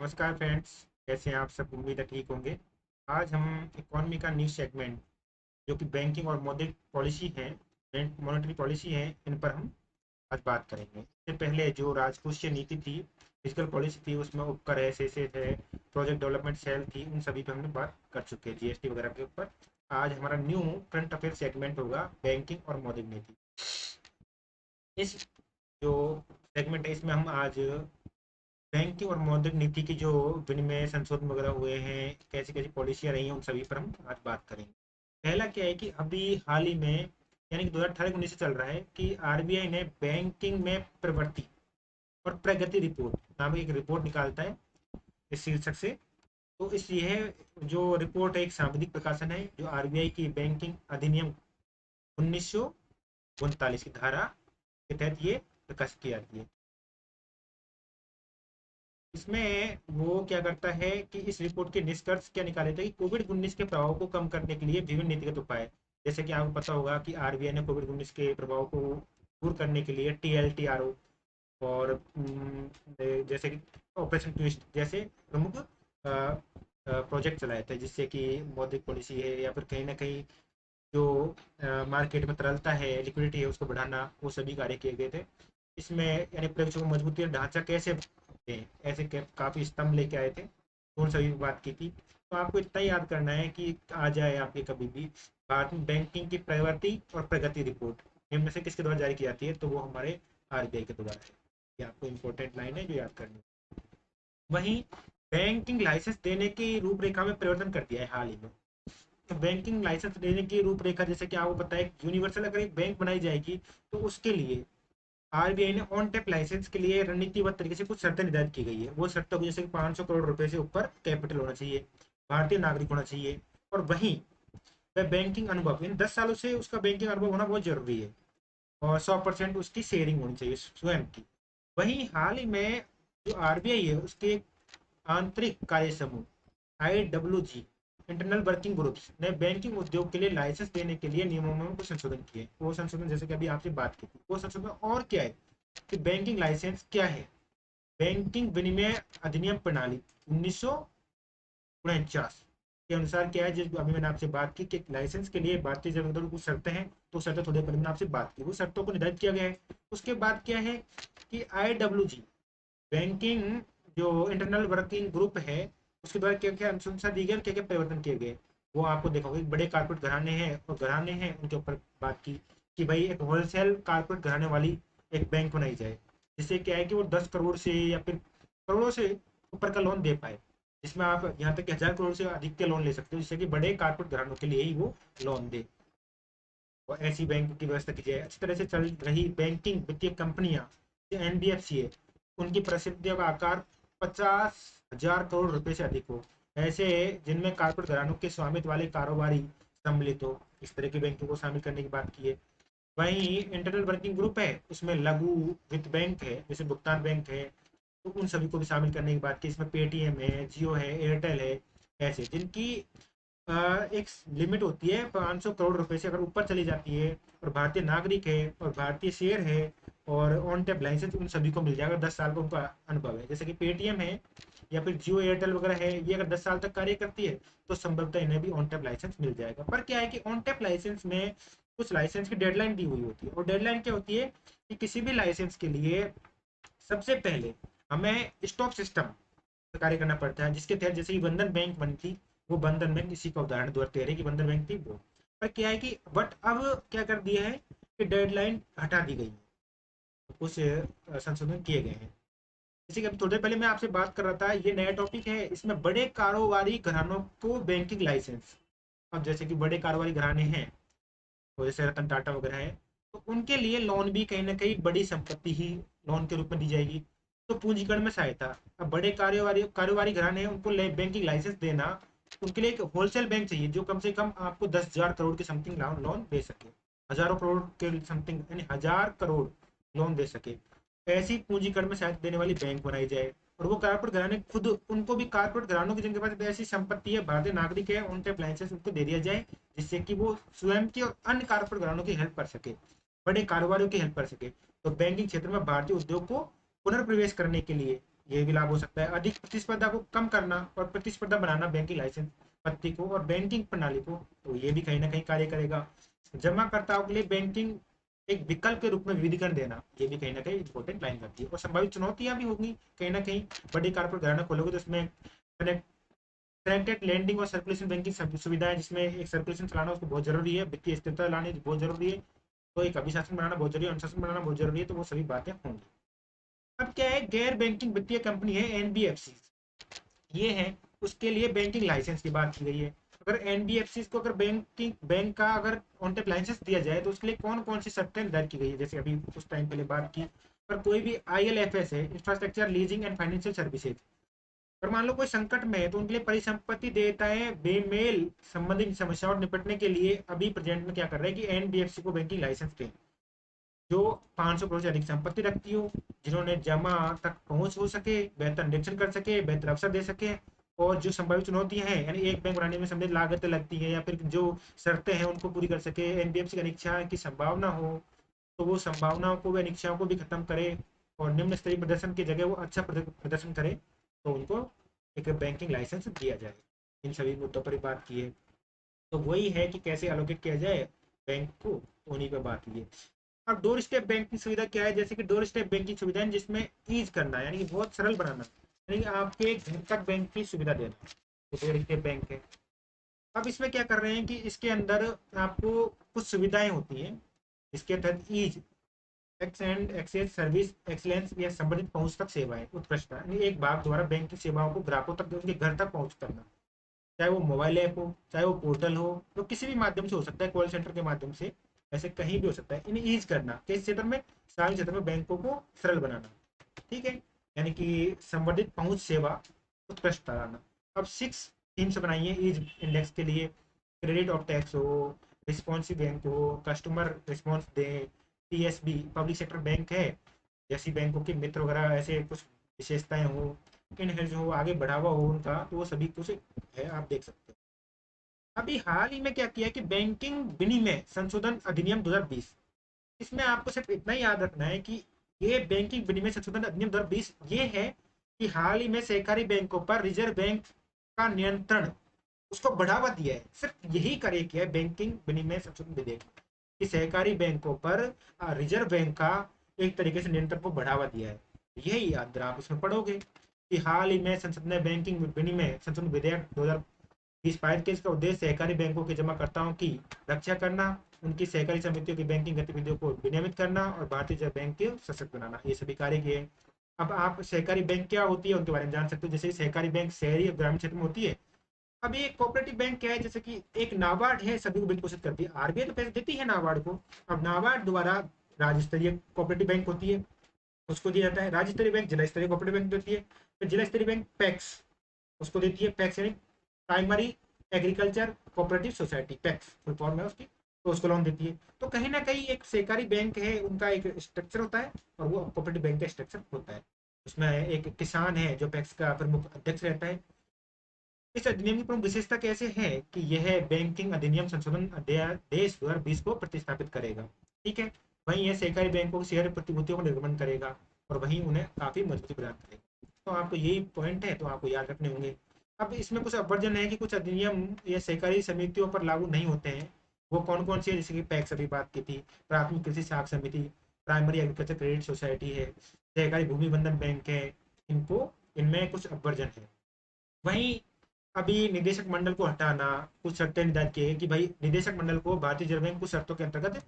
नमस्कार फ्रेंड्स। कैसे हैं आप सब? उम्मीद है ठीक होंगे। आज हम इकोनॉमी का न्यू सेगमेंट जो कि बैंकिंग और मौद्रिक पॉलिसी है, मॉनेटरी पॉलिसी है, इन पर हम आज बात करेंगे। इससे पहले जो राजकोषीय नीति थी, फिजिकल पॉलिसी थी, उसमें उपकर है, सेसेस है, प्रोजेक्ट डेवलपमेंट सेल थी, उन सभी पे हमने बात कर चुके हैं, जीएसटी वगैरह के ऊपर। आज हमारा न्यू करंट अफेयर सेगमेंट होगा बैंकिंग और मौद्रिक नीति। इस जो सेगमेंट है इसमें हम आज बैंकिंग और मौद्रिक नीति की जो विनिमय संशोधन वगैरह हुए हैं, कैसी कैसी पॉलिसियाँ रही हैं, उन सभी पर हम आज बात करेंगे। पहला क्या है कि अभी हाल ही में यानी कि 2018-19 से चल रहा है कि आरबीआई ने बैंकिंग में प्रवृत्ति और प्रगति रिपोर्ट नामक एक रिपोर्ट निकालता है इस शीर्षक से। तो इस यह जो रिपोर्ट है एक सांविधिक प्रकाशन है जो आरबीआई की बैंकिंग अधिनियम 1939 की धारा के तहत ये प्रकाशित की जाती है। इसमें वो क्या करता है कि इस रिपोर्ट के निष्कर्ष क्या निकाले थे कि कोविड 19 के प्रभाव को कम करने के लिए विभिन्न नीतिगत उपाय, जैसे कि आपको पता होगा कि आरबीआई ने कोविड 19 के प्रभाव को दूर करने के लिए टीएलटीआरओ और जैसे कि ऑपरेशन ट्विस्ट जैसे प्रमुख प्रोजेक्ट चलाए थे, जिससे कि मौद्रिक पॉलिसी है या फिर कहीं ना कहीं जो मार्केट में तरलता है, लिक्विडिटी है, उसको बढ़ाना, वो सभी कार्य किए गए थे। इसमें यानी प्रेक्षकों को मजबूती और ढांचा कैसे थे, ऐसे काफी स्तंभ लेके आए थे, तो उन सभी की बात की थी। तो आपको इतना ही याद करना है कि आ जाए आपके कभी भी भारत में बैंकिंग की प्रगति और प्रगति रिपोर्ट इनमें से किसके द्वारा जारी की जाती है, तो वो हमारे आरबीआई के द्वारा है। ये आपको इंपॉर्टेंट लाइन है जो याद करनी है। वहीं बैंकिंग लाइसेंस देने की रूपरेखा में परिवर्तन कर दिया है हाल ही में। तो बैंकिंग लाइसेंस देने की रूपरेखा, जैसे कि आपको पता है, यूनिवर्सल अगर एक बैंक बनाई जाएगी तो उसके लिए आरबीआई ने ऑन टेप लाइसेंस के लिए रणनीतिबद्ध तरीके से कुछ शर्तें निर्धारित की गई है। वो शर्तों को जैसे कि 500 करोड़ रुपए से ऊपर कैपिटल होना चाहिए, भारतीय नागरिक होना चाहिए, और वहीं वह बैंकिंग अनुभव इन 10 सालों से उसका बैंकिंग अनुभव होना बहुत जरूरी है, और 100% उसकी शेयरिंग होनी चाहिए स्वयं की। वहीं हाल ही में जो आरबीआई है उसके आंतरिक कार्य समूह IWG, इंटरनल वर्किंग ग्रुप्स ने बैंकिंग उद्योग के लिए लाइसेंस देने के लिए नियमों में कुछ संशोधन किए। वो संशोधन जैसे कि अभी आपसे बात की थी, वो संशोधन और क्या है कि बैंकिंग लाइसेंस क्या है। बैंकिंग विनिमय अधिनियम प्रणाली 1949 के अनुसार क्या है, जिस अभी मैंने आपसे बात की कि लाइसेंस के लिए भारतीय रिजर्व बैंक कुछ शर्तें हैं, तो शर्तें थोड़ी पहले मैंने आपसे बात की, वो शर्तों को निर्धारित किया गया है। उसके बाद क्या है कि IWG बैंकिंग जो इंटरनल वर्किंग ग्रुप है उसके द्वारा क्या क्या अनुशंसा दी गई, क्या क्या परिवर्तन किए गए, वो आपको देखोगे। बड़े कारपोरेट घराने हैं और घराने हैं उनके ऊपर बात की कि भाई एक होलसेल कारपोरेट घराने वाली एक बैंक बनाई जाए, जिससे क्या है कि वो 10 करोड़ से या फिर करोड़ों से ऊपर का लोन दे पाए, जिसमें आप यहाँ तक 1000 करोड़ से अधिक के लोन ले सकते हो, जिससे कि बड़े कारपोरेट घरानों के लिए ही वो लोन दे। और ऐसी बैंक की व्यवस्था की जाए। अच्छी तरह से चल रही बैंकिंग वित्तीय कंपनियां NBFC है, उनकी प्रसिद्धियों का आकार 50,000 करोड़ रुपए से अधिक हो, ऐसे जिनमें कारपोरेट घरानों के स्वामित्व वाले कारोबारी सम्मिलित हो, इस तरह की बैंकों को शामिल करने की बात की है। वहीं इंटरनल वर्किंग ग्रुप है, उसमें लघु वित्त बैंक है, जैसे भुगतान बैंक है, तो उन सभी को भी शामिल करने की बात की। इसमें पेटीएम है, जियो है, एयरटेल है, ऐसे जिनकी एक लिमिट होती है 500 करोड़ रुपए से अगर ऊपर चली जाती है, और भारतीय नागरिक है और भारतीय शेयर है और ऑन टेप लाइसेंस उन सभी को मिल जाएगा। 10 साल का उनका अनुभव है, जैसे कि पेटीएम है या फिर जियो एयरटेल वगैरह है, ये अगर 10 साल तक कार्य करती है तो संभवतः इन्हें भी ऑन टेप लाइसेंस मिल जाएगा। पर क्या है कि ऑन टेप लाइसेंस में कुछ लाइसेंस की डेडलाइन दी हुई होती है, और डेडलाइन क्या होती है कि किसी भी लाइसेंस के लिए सबसे पहले हमें स्टॉक सिस्टम कार्य करना पड़ता है, जिसके तहत जैसे कि बंधन बैंक बनी थी, वो बंधन बैंक इसी का उदाहरण द्वारा दे रहे कि बंधन बैंक थी वो। पर क्या है कि बट अब क्या कर दिया है कि डेडलाइन हटा दी गई है, कुछ संशोधन किए गए हैं। जैसे कि अभी थोड़ी देर पहले मैं आपसे बात कर रहा था, ये नया टॉपिक है, इसमें बड़े कारोबारी घरानों को बैंकिंग लाइसेंस। अब जैसे कि बड़े कारोबारी घराने हैं, तो जैसे रतन टाटा वगैरह है, तो उनके लिए लोन भी कहीं ना कहीं बड़ी संपत्ति ही लोन के रूप में दी जाएगी, तो पूंजीकरण में सहायता। अब बड़े कारोबारी कारोबारी घराने हैं, उनको बैंकिंग लाइसेंस देना, उनके लिए एक होलसेल बैंक चाहिए जो कम से कम आपको 10,000 करोड़ के समथिंग लोन दे सके, हजारों करोड़ के समथिंग यानी 1000 करोड़ लोन दे सके। ऐसी पूंजीकरण में सहायता देने वाली बैंक बनाई जाए, और वो कारपोरेट घराने खुद, उनको भी कारपोरेट घरानों की जिनके पास ऐसी संपत्ति है, भारतीय नागरिक है, उन टाइप लाइसेंस उनको दे दिया जाए, जिससे कि वो स्वयं की और अन्य कारपोरेट घरानों की हेल्प कर सके, बड़े कारोबारियों की हेल्प कर सके। तो बैंकिंग क्षेत्र में भारतीय उद्योग को पुनर्प्रवेश करने के लिए ये भी लाभ हो सकता है। अधिक प्रतिस्पर्धा को कम करना और प्रतिस्पर्धा बनाना बैंकिंग लाइसेंस पद्धति को और बैंकिंग प्रणाली को, तो ये भी कहीं ना कहीं कार्य करेगा। जमाकर्ताओं के लिए बैंकिंग एक विकल्प के रूप में विविधीकरण देना, ये भी कहीं ना कहीं इंपॉर्टेंट लाइन करती है। और संभावित चुनौतियां भी होंगी कहीं ना कहीं, बड़ी कारपोरेट घराना खोलोगे तो उसमें कनेक्टेड लैंडिंग और सर्कुलेशन बैंकिंग सुविधाएं, जिसमें एक सर्कुलेशन चलाना उसको बहुत जरूरी है, वित्तीय स्थिरता लानी बहुत जरूरी है, तो एक अभिशासन बनाना बहुत जरूरी है, अनुशासन बनाना बहुत जरूरी है, तो वो सभी बातें होंगी। अब क्या है, गैर बैंकिंग वित्तीय कंपनी है एनबीएफसी, ये है, उसके लिए बैंकिंग लाइसेंस की बात की गई है। अगर एनबीएफसी को अगर बैंक का अगर ऑन टेप लाइसेंस दिया जाए तो उसके लिए कौन कौन सी शर्तें निर्धारित की गई है, जैसे अभी कुछ टाइम पहले बात की। पर कोई भी आईएलएफएस है, infrastructure leasing and financial services, अगर मान लो कोई संकट में है तो उनके लिए परिसंपत्ति देयताएं बेमेल संबंधित समस्याओं निपटने के लिए अभी प्रेजेंट में क्या कर रहे हैं कि एनबीएफसी को बैंकिंग लाइसेंस दें, जो 500 करोड़ से अधिक संपत्ति रखती हो, जिन्होंने जमा तक पहुंच हो सके, बेहतर निरीक्षण कर सके, बेहतर अवसर दे सके, और जो संभावित चुनौतियां हैं यानी एक बैंक बनाने में संबंधित लागतें लगती हैं या फिर जो शर्तें हैं उनको पूरी कर सके, एनबीएफसी की अनिच्छा की संभावना हो तो वो संभावनाओं को व अनिच्छाओं को भी खत्म करे, और निम्न स्तरीय प्रदर्शन की जगह वो अच्छा प्रदर्शन करे, तो उनको एक बैंकिंग लाइसेंस दिया जाए। इन सभी मुद्दों पर बात की है, तो वही है कि कैसे एलोकेट किया जाए बैंक को, उन्हीं पर बात की है। अब डोर स्टेप बैंकिंग सुविधा क्या है, जैसे कि डोर स्टेप बैंकिंग सुविधा है जिसमें ईज करना यानी कि बहुत सरल बनाना, यानी कि आपके घर तक बैंक की सुविधा देना, तो डोर स्टेप बैंक है। अब इसमें क्या कर रहे हैं कि इसके अंदर आपको कुछ सुविधाएं होती हैं, इसके तहत ease X and access service excellence या संबंधित पहुंच तक सेवाएं उत्कृष्टता, यानी एक भाग द्वारा बैंक की सेवाओं को ग्राहकों तक उनके घर तक पहुंच करना, चाहे वो मोबाइल ऐप हो, चाहे वो पोर्टल हो, तो किसी भी माध्यम से हो सकता है, कॉल सेंटर के माध्यम से, ऐसे कहीं भी हो सकता है। इन्हें ईज करना किस क्षेत्र में, सार्वजनिक क्षेत्र में बैंकों को सरल बनाना, ठीक है, यानी कि संवर्धित पहुंच सेवा उत्कृष्ट कराना। अब 6 थीम्स बनाइए ईज इंडेक्स के लिए, क्रेडिट ऑफ टैक्स हो, रिस्पॉन्सिव बैंक हो, कस्टमर रिस्पॉन्स दे, पीएसबी पब्लिक सेक्टर बैंक है जैसी बैंकों के मित्र वगैरह, ऐसे कुछ विशेषताएं हो, इन हो, आगे बढ़ावा हो उनका, तो वो सभी कुछ है, आप देख सकते हो। अभी हाल ही में क्या किया कि बैंकिंग विनिमय संशोधन अधिनियम 2020, इसमें आपको सिर्फ इतना ही याद रखना है कि ये बैंकिंग विनिमय संशोधन अधिनियम 2020 ये है कि हाल ही में सहकारी बैंकों पर रिजर्व बैंक का नियंत्रण उसको बढ़ावा दिया है, सिर्फ यही कार्य किया है बैंकिंग विनिमय संशोधन विधेयक, कि सहकारी बैंकों पर रिजर्व बैंक का एक तरीके से नियंत्रण को बढ़ावा दिया है। यही याद आप इसमें पढ़ोगे कि हाल ही में संसद ने बैंकिंग विनिमय संशोधन विधेयक 2020 पारित किया, इसका उद्देश्य सहकारी बैंकों के जमाकर्ताओं की रक्षा करना, उनकी सहकारी समितियों की बैंकिंग गतिविधियों को विनियमित करना और भारतीय रिजर्व बैंक के सशक्त बनाना, ये सभी कार्य किए। अब आप सहकारी बैंक क्या होती है उनके बारे में जान सकते हो, जैसे सहकारी बैंक शहरी और ग्रामीण क्षेत्र में होती है। अब ये कोऑपरेटिव बैंक क्या है, जैसे कि एक नाबार्ड है, सभी को वित्त पोषित करती है, आरबीआई तो पैसे देती है नाबार्ड को, अब नाबार्ड द्वारा राज्य स्तरीय कोऑपरेटिव बैंक होती है उसको दिया जाता है, राज्य स्तरीय बैंक जिला स्तरीय कोऑपरेटिव बैंक देती है, फिर जिला स्तरीय बैंक पैक्स उसको देती है, पैक्स यानी primary agriculture cooperative society, PACS full form है उसकी, तो उसको लोन देती है। तो कहीं ना कहीं एक सहकारी बैंक है, उनका एक स्ट्रक्चर होता है और वो कोऑपरेटिव बैंक का स्ट्रक्चर होता है। उसमें एक किसान है जो पैक्स का प्रमुख अध्यक्ष रहता है। इस अधिनियम की प्रमुख विशेषता कैसे है कि यह बैंकिंग अधिनियम संशोधन अध्यादेश 2020 को प्रतिस्थापित करेगा, ठीक है, वहीं यह सहकारी बैंकों के शेयर प्रतिभूतियों का निर्माण करेगा और वहीं उन्हें काफी मजबूती प्रदान करेगा। तो आपको यही पॉइंट है, तो आपको याद रखने होंगे। अब इसमें कुछ अवर्जन है कि कुछ अधिनियम या सहकारी समितियों पर लागू नहीं होते हैं, वो कौन कौन सी है, जैसे कि पैक्स अभी बात की थी, प्राथमिक कृषि साख समिति, प्राइमरी एग्रीकल्चर क्रेडिट सोसाइटी है, सहकारी भूमि बंधन बैंक है, इनको इनमें कुछ अवर्जन है। वहीं अभी निदेशक मंडल को हटाना, कुछ शर्तें निर्धारित की है कि भाई निदेशक मंडल को भारतीय रिजर्व बैंक कुछ शर्तों के अंतर्गत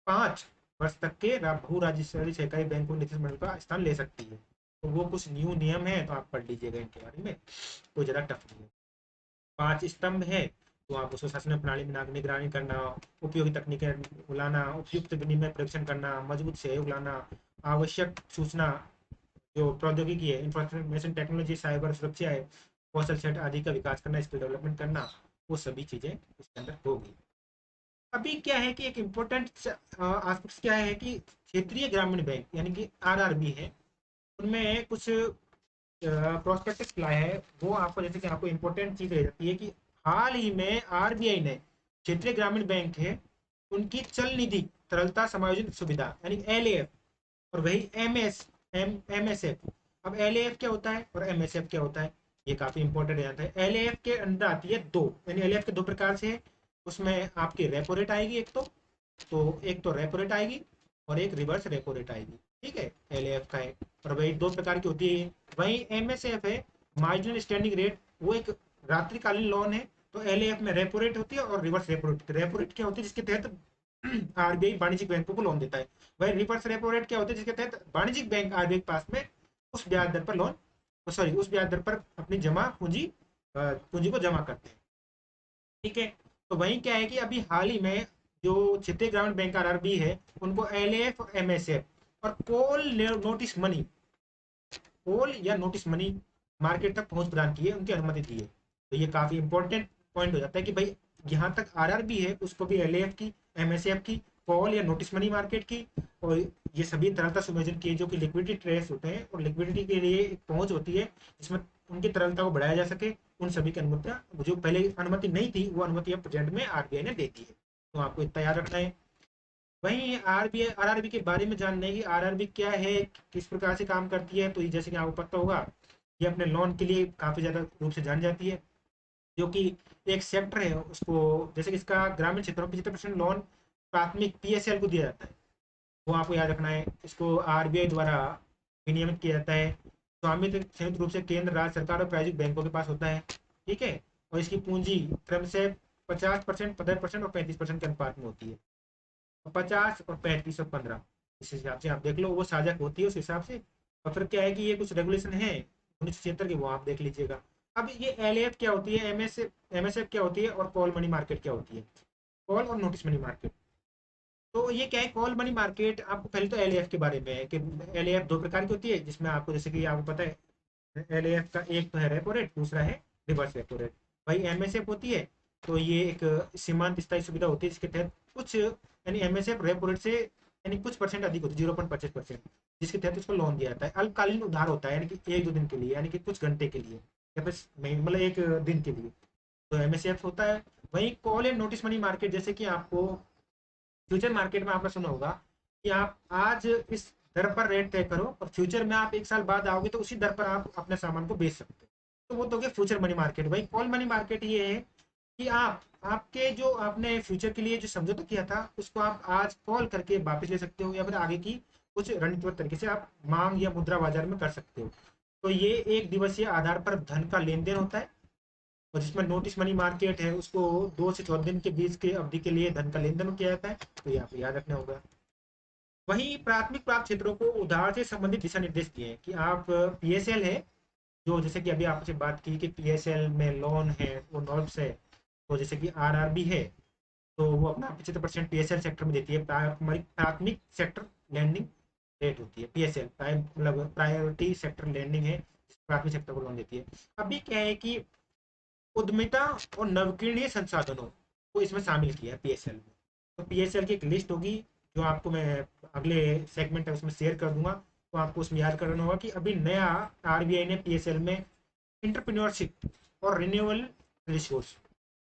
5 वर्ष तक के भू राज्य सहकारी बैंक को निदेशक मंडल का स्थान ले सकती है, तो वो कुछ न्यू नियम है, तो आप पढ़ लीजिएगा इनके बारे में, कोई ज़्यादा टफ नहीं है। 5 स्तंभ है, तो आप उसको शासन प्रणाली में निगरानी करना, उपयोगी तकनीकें लाना, उपयुक्त विनिमय परीक्षण करना, मजबूत सहयोग लाना, आवश्यक सूचना जो प्रौद्योगिकी है, इंफॉर्मेशन टेक्नोलॉजी, साइबर सुरक्षा है, कौशल सेट आदि का विकास करना, स्किल डेवलपमेंट करना, वो सभी चीजें इसके अंदर होगी। अभी क्या है कि एक इम्पोर्टेंट एस्पेक्ट क्या है कि क्षेत्रीय ग्रामीण बैंक यानी कि आरआरबी है, उनमें कुछ प्रोस्पेक्टस लाए है, वो आपको जैसे कि आपको इम्पोर्टेंट चीज रह जाती है कि हाल ही में आरबीआई ने क्षेत्रीय ग्रामीण बैंक है उनकी चल निधि तरलता समायोजन सुविधा यानी एलएएफ और वही एमएसएफ अब LAF क्या होता है और MSF क्या होता है, ये काफी इंपॉर्टेंट जाता है। LAF के अंदर आती है दो, यानी LAF के दो प्रकार से है। उसमें आपकी रेपो रेट आएगी एक एक तो रेपो रेट आएगी और एक रिवर्स रेपो रेट आएगी, ठीक है, LAF का है। और वही दो प्रकार की होती है। वही MSF है, मार्जिनल स्टैंडिंग रेट, वो एक रात्रिकालीन लोन है। तो LAF में रेपो रेट होती है और reverse repo rate. Repo rate क्या होती है, जिसके तहत RBI वाणिज्यिक बैंकों को लोन देता है। वही रिवर्स रेपो रेट क्या होता है, जिसके तहत वाणिज्यिक बैंक RBI के पास में उस ब्याज दर पर लोन, सॉरी, उस ब्याज दर पर अपनी जमा पूंजी पूंजी को जमा करते हैं, ठीक है। तो वही क्या है कि अभी हाल ही में जो क्षेत्रीय ग्रामीण बैंक RRB है, उनको LAF और MSF और कॉल नोटिस मनी, कॉल या नोटिस मनी मार्केट तक पहुंच प्रदान की है, उनकी अनुमति दी है। तो ये काफी इंपॉर्टेंट पॉइंट हो जाता है कि भाई यहाँ तक RRB है, उसको भी LAF की, MSF की, कॉल या नोटिस मनी मार्केट की, और ये सभी तरलता सुमेजन की जो कि लिक्विडिटी ट्रेस होते हैं और लिक्विडिटी के लिए एक पहुंच होती है जिसमें उनकी तरलता को बढ़ाया जा सके, उन सभी की अनुमतियां, जो पहले अनुमति नहीं थी वो अनुमति अब प्रेजेंट में RBI ने दे दी है। तो आपको इतना याद रखना है। वहीं RRB के बारे में जानना है कि RRB क्या है, किस प्रकार से काम करती है। तो जैसे कि आपको पता होगा, ये अपने लोन के लिए काफी ज्यादा रूप से जानी जाती है, जो कि एक सेक्टर है उसको, जैसे कि इसका ग्रामीण क्षेत्रों में 75% लोन प्राथमिक PSL को दिया जाता है, वो आपको याद रखना है। इसको RBI द्वारा विनियमित किया जाता है। स्वामित्व संयुक्त रूप से केंद्र, राज्य सरकार और प्रायोजिक बैंकों के पास होता है, ठीक है। और इसकी पूंजी क्रमशः 50%, 15% और 35% के अनुपात में होती है। 50 और 35 और 15, इस हिसाब से आप देख लो, वो साझा होती है उस हिसाब से। और फिर क्या है कि ये कुछ रेगुलेशन है 1976 के, वो आप देख लीजिएगा। अब ये LAF क्या होती है, MSF क्या होती है और कॉल मनी मार्केट क्या होती है, कॉल और नोटिस मनी मार्केट। तो ये क्या है, कॉल मनी मार्केट, आपको पहले तो LAF के बारे में है कि LAF दो प्रकार की होती है, जिसमें आपको जैसे कि आपको पता है LAF का एक तो है रेपो रेट, दूसरा है रिवर्स रेपो रेट। भाई MSF होती है, तो ये एक सीमांत स्थायी सुविधा होती है, जिसके तहत कुछ, यानी MSF रेपो रेट से यानी कुछ परसेंट अधिक होती है, 0.25%, जिसके तहत उसको लोन दिया जाता है। अल्पकालीन उधार होता है, यानी कि एक दो दिन के लिए, यानी कि कुछ घंटे के लिए, या फिर मतलब एक दिन के लिए, तो MSF होता है। वहीं call and notice money market, जैसे कि आपको फ्यूचर मार्केट में आपने सुना होगा कि आप आज इस दर पर रेट तय करो और फ्यूचर में आप एक साल बाद आओगे तो उसी दर पर आप अपने सामान को बेच सकते हो। तो वो तो गया फ्यूचर मनी मार्केट। भाई कॉल मनी मार्केट ये है कि आप आपके जो आपने फ्यूचर के लिए जो समझौता किया था उसको आप आज कॉल करके वापस ले सकते हो, या फिर आगे की कुछ रणनीतिक तरीके से आप मांग या मुद्रा बाजार में कर सकते हो। तो ये एक दिवसीय आधार पर धन का लेन देन होता है। और जिसमें नोटिस मनी मार्केट है, उसको 2 से 14 दिन के बीच के अवधि के लिए धन का लेन देन किया जाता है। तो ये आपको याद रखना होगा। वहीं प्राथमिक प्राप्त क्षेत्रों को उधार से संबंधित दिशा निर्देश दिए हैं कि आप PSL है, जो जैसे कि अभी आपसे बात की कि PSL में लोन है, वो नॉर्म्स है। तो जैसे कि RRB है, तो वो अपना 75% PSL सेक्टर में देती है, प्राथमिक सेक्टर लैंडिंग रेट होती है PSL, मतलब प्रायोरिटी सेक्टर लैंडिंग है, प्राथमिक सेक्टर को लोन देती है। अभी क्या है कि उद्यमिता और नवीकरणीय संसाधनों को इसमें शामिल किया है PSL में। तो PSL की एक लिस्ट होगी, जो आपको मैं अगले सेगमेंट है उसमें शेयर कर दूंगा। तो आपको उसमें याद करना होगा कि अभी नया RBI ने PSL में इंटरप्रेन्योरशिप और रिन्यूएबल रिसोर्स,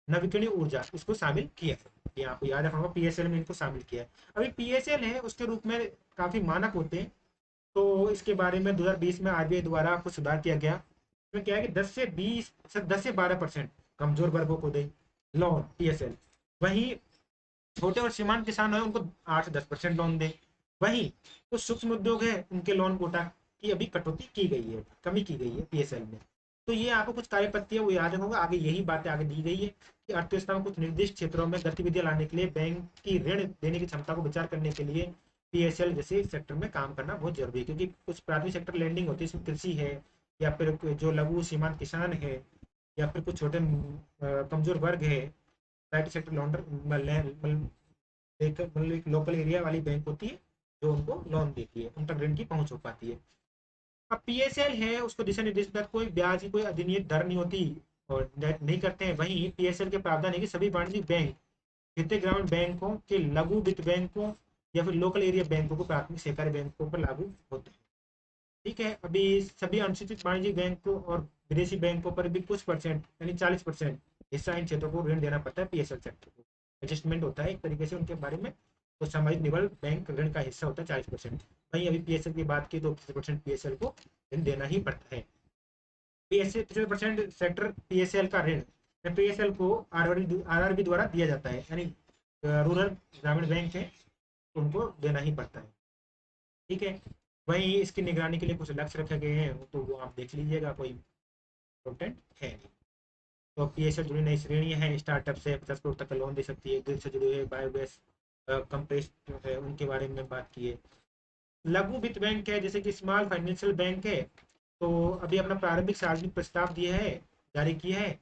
नवीकरणीय ऊर्जा, इसको शामिल किया है। ये आपको याद रखना होगा, PSL में इनको शामिल किया है। अभी PSL है उसके रूप में काफी मानक होते हैं। तो इसके बारे में 2020 में RBI द्वारा कुछ सुधार किया गया। इसमें क्या है कि 10 से 12% कमजोर वर्गों को दे लोन PSL। वहीं छोटे और सीमांत किसान है उनको 8 से 10% लोन दे। वहीं तो सूक्ष्म उद्योग है, उनके लोन कोटा की अभी कटौती की गई है, कमी की गई है PSL में। तो ये आपको कुछ कार्यपत्ति है वो याद रखोगे, आगे यही बातें आगे दी गई है कि अर्थव्यवस्था में कुछ निर्दिष्ट क्षेत्रों में गतिविधियां लाने के लिए बैंक की ऋण देने की क्षमता को विचार करने के लिए PSL जैसे सेक्टर में काम करना बहुत जरूरी है। क्योंकि कुछ प्राथमिक सेक्टर लैंडिंग होती है, इसमें कृषि है, या फिर जो लघु सीमांत किसान है, या फिर कुछ छोटे कमजोर वर्ग है। प्राइवेट सेक्टर लॉन्डर मतलब एक लोकल एरिया वाली बैंक होती है जो उनको लोन देती है, उन तक ऋण की पहुंच हो पाती है। अब PSL है उसको दिशा निर्देश के तहत कोई ब्याज की कोई अधिनियत दर नहीं होती और नहीं करते हैं। वहीं PSL के प्रावधान है कि सभी वाणिज्यिक बैंक, वित्तीय ग्रामीण बैंकों के, लघु वित्त बैंकों या फिर लोकल एरिया बैंकों को प्राथमिक सहकारी बैंकों पर लागू होते हैं, ठीक है। अभी सभी अनुसूचित वाणिज्यिक बैंकों और विदेशी बैंकों पर भी कुछ परसेंट यानी 40% हिस्सा इन क्षेत्रों को ऋण देना पड़ता है PSL सेक्टर को। एडजस्टमेंट होता है एक तरीके से उनके बारे में। तो सामाजिक निवल बैंक ऋण का हिस्सा होता है 40%। वहीं अभी PSL की बात की तो 50% PSL को ऋण देना ही पड़ता है। पीएसएल 75% सेक्टर पीएसएल का ऋण पीएसएल को आरआरबी द्वारा दिया जाता है, यानी रूरल ग्रामीण बैंक है, उनको देना ही पड़ता है। ठीक है, वहीं इसकी निगरानी के लिए कुछ लक्ष्य रखे गए हैं, तो वो आप देख लीजिएगा, कोई इम्पोर्टेंट है नहीं। तो पीएसएल जुड़ी नई श्रेणी है, स्टार्टअप से 50 करोड़ तक का लोन दे सकती है, ग्रिड से जुड़े हुए बायोगैस कंप्रेस है उनके बारे में बात की है। लघु वित्त बैंक है, जैसे कि स्मॉल फाइनेंशियल बैंक है, तो अभी अपना प्रारंभिक सार्वजनिक प्रस्ताव दिया है, जारी किया है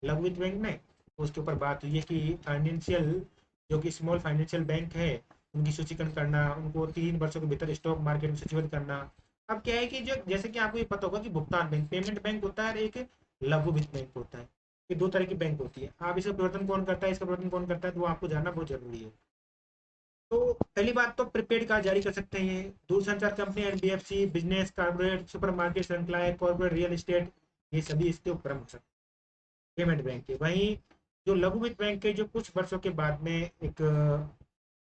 लघु वित्त बैंक ने। तो उसके ऊपर बात हुई है कि फाइनेंशियल जो कि स्मॉल फाइनेंशियल बैंक है उनकी सूचीकरण करना, उनको 3 वर्षों के भीतर स्टॉक मार्केट में सूचीबद्ध करना। अब क्या है कि जो जैसे कि आपको ये पता होगा कि भुगतान बैंक पेमेंट बैंक होता है, एक लघु वित्त बैंक होता है, ये दो तरह की बैंक होती है। आप इसका प्रवर्तन कौन करता है, इसका प्रवर्तन कौन करता है, तो वो आपको जानना बहुत जरूरी है। तो पहली बात तो प्रीपेड कार्ड जारी कर सकते हैं दूरसंचार company, NBFC, business corporate, supermarket श्रृंखलाएं, कॉर्पोरेट रियल एस्टेट, ये सभी इसके ऊपर हो सकते हैं पेमेंट बैंक के। वहीं जो लघु वित्त बैंक के जो कुछ वर्षों के बाद में एक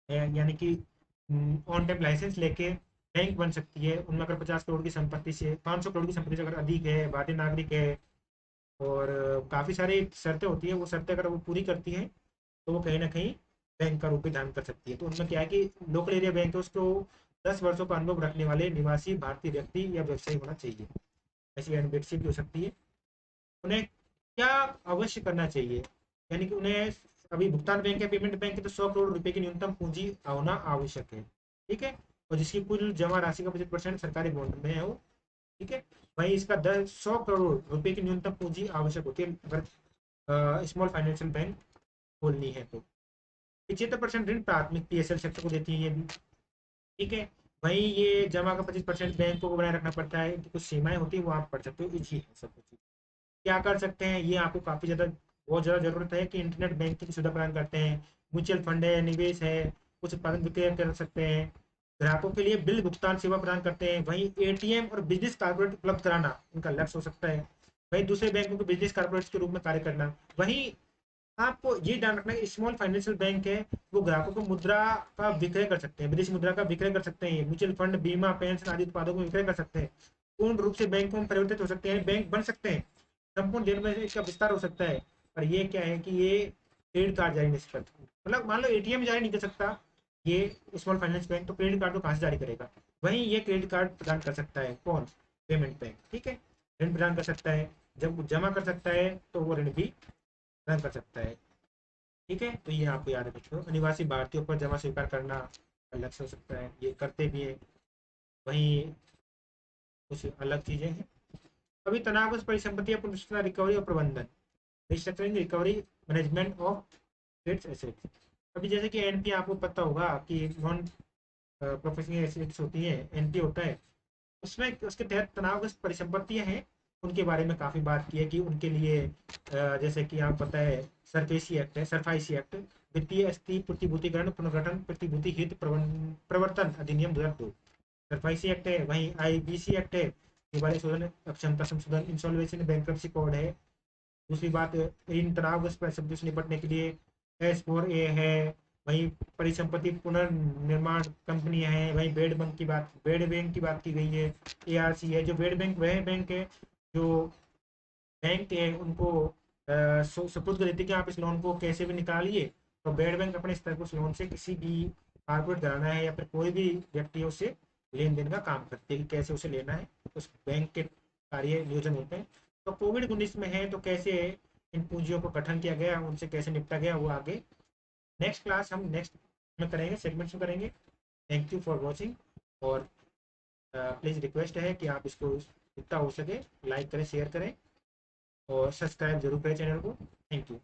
यानी कि ऑन टाइम लाइसेंस लेके बैंक बन सकती है, उनमें अगर 50 करोड़ की संपत्ति से 500 करोड़ की संपत्ति से अगर अधिक है, भारतीय नागरिक है, और काफ़ी सारी शर्तें होती है, वो शर्तें अगर वो पूरी करती हैं तो वो कहीं ना कहीं बैंक का रूप भी धारण कर सकती है। तो उनमें क्या है कि लोकल एरिया बैंक है, उसको 10 वर्षों का अनुभव रखने वाले निवासी भारतीय व्यक्ति या व्यवसायी होना चाहिए। ऐसी एनबीएफसी भी हो सकती है। उन्हें क्या अवश्य करना चाहिए, यानी कि उन्हें अभी भुगतान बैंक है, पेमेंट बैंक है, तो 100 करोड़ रुपए की न्यूनतम पूंजी होना आवश्यक है। ठीक है, और जिसकी कुल जमा राशि का 25% सरकारी बॉन्ड में है वो। ठीक है, वहीं इसका 100 करोड़ रुपए की न्यूनतम पूंजी आवश्यक होती है अगर स्मॉल फाइनेंशियल बैंक खोलनी है तो। 75% ऋण प्राथमिक पीएसएल सेक्टर को देती है ये भी। ठीक है, वहीं ये जमा का 25% बैंकों को बनाए रखना पड़ता है, इनकी कुछ सीमाएं होती है, वो आप पढ़ सकते हो, इजी है सब कुछ। क्या कर सकते हैं, ये आपको काफ़ी ज़्यादा बहुत ज़्यादा ज़रूरत है कि इंटरनेट बैंकिंग की सुविधा प्रदान करते हैं, म्यूचुअल फंड है, निवेश है, कुछ उत्पादन विक्रय कर सकते हैं, ग्राहकों के लिए बिल भुगतान सेवा प्रदान करते हैं। वहीं एटीएम और बिजनेस कारपोरेट उपलब्ध कराना उनका लक्ष्य हो सकता है। वहीं दूसरे बैंकों के बिजनेस कारपोरेट्स के रूप में कार्य करना। वहीं आपको ये ध्यान रखना है, स्मॉल फाइनेंशियल बैंक है, वो ग्राहकों को मुद्रा का विक्रय कर सकते हैं, विदेशी मुद्रा का विक्रय कर सकते हैं, म्यूचुअल फंड, बीमा, पेंशन आदि उत्पादों को विक्रय कर सकते हैं, पूर्ण रूप से बैंकों में परिवर्तित हो सकते हैं, बैंक बन सकते हैं, संपूर्ण देश में इसका विस्तार हो सकता है। पर ये क्या है कि ये क्रेडिट कार्ड जारी नहीं कर सकता, मतलब मान लो एटीएम जारी नहीं कर सकता ये स्मॉल फाइनेंस बैंक, तो क्रेडिट कार्ड तो कहाँ से जारी करेगा। वहीं ये क्रेडिट कार्ड प्रदान कर सकता है कौन, पेमेंट बैंक। ठीक है, ऋण प्रदान कर सकता है, जब जमा कर सकता है तो वो ऋण भी प्रदान कर सकता है। ठीक है, तो ये आपको याद रखिए, अनिवासी भारतीयों पर जमा स्वीकार करना का लक्ष्य हो सकता है, ये करते भी है। वहीं कुछ अलग चीजें हैं, अभी तनावग्रस्त परिसंपत्ति या पुनर्रचना रिकवरी और प्रबंधन, restructuring recovery management of debts assets. अभी जैसे कि एनपी आपको पता होगा कि नॉन प्रोफेशनल एसेट्स होती है, एनपी होता है, उसमें उसके तहत तनावग्रस्त परिसंपत्तियां हैं, उनके बारे में काफ़ी बात की है कि उनके लिए जैसे कि आप पता है सरफेसी एक्ट है, सरफाइसी एक्ट, वित्तीय स्थिति प्रतिभूतिकरण पुनर्गठन प्रतिभूति हित प्रवर्तन अधिनियम 2002 सरफाइसी एक्ट है। वहीं आईबीसी एक्ट है, दिवाली शोधन अक्षमता संशोधन इंसॉल्वेंसी बैंक्रप्सी कोड है। दूसरी बात, इन तनावग्रस्त परिस्थितियों से निपटने के लिए S4A है। वहीं परिसंपत्ति पुनर्निर्माण कंपनियां हैं। वहीं बेड बैंक की बात की गई है। ARC है, जो बेड बैंक वह बैंक है जो बैंक है उनको सुपुर्द कर देती है कि आप इस लोन को कैसे भी निकालिए। तो बेड बैंक अपने स्तर पर उस लोन से किसी भी कारपोरेट घराना है या फिर कोई भी व्यक्ति है उससे लेन देन का काम करते हैं कि कैसे उसे लेना है, उस बैंक के कार्य नियोजन होते हैं। तो कोविड-19 में है तो कैसे इन पूंजियों को गठन किया गया, उनसे कैसे निपटा गया, वो आगे नेक्स्ट क्लास हम नेक्स्ट में करेंगे, सेगमेंट्स में करेंगे। थैंक यू फॉर वॉचिंग, और प्लीज़ रिक्वेस्ट है कि आप इसको जितना हो सके लाइक करें, शेयर करें और सब्सक्राइब जरूर करें चैनल को। Thank you.